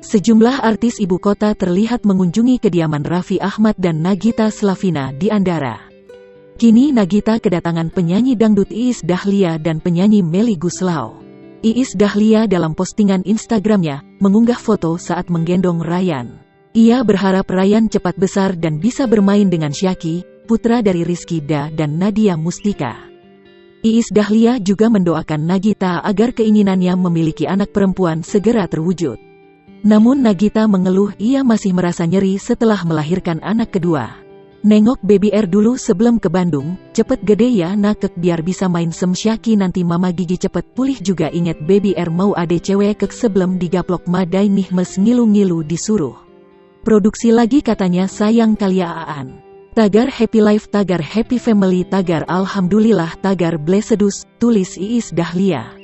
Sejumlah artis ibu kota terlihat mengunjungi kediaman Raffi Ahmad dan Nagita Slavina di Andara. Kini Nagita kedatangan penyanyi dangdut Iis Dahlia dan penyanyi Melly Goeslaw. Iis Dahlia dalam postingan Instagramnya, mengunggah foto saat menggendong Ryan. Ia berharap Ryan cepat besar dan bisa bermain dengan Syaki, putra dari Rizky Da dan Nadia Mustika. Iis Dahlia juga mendoakan Nagita agar keinginannya memiliki anak perempuan segera terwujud. Namun Nagita mengeluh ia masih merasa nyeri setelah melahirkan anak kedua. Nengok baby R dulu sebelum ke Bandung, cepet gede ya nakek biar bisa main sem Syaki nanti mama gigi cepet pulih juga inget baby R mau ade cewek kek sebelum digaplok madai nih mes ngilu-ngilu disuruh. Produksi lagi katanya sayang kalia aan. Tagar happy life, tagar happy family, tagar alhamdulillah, tagar blessedus, tulis Iis Dahlia.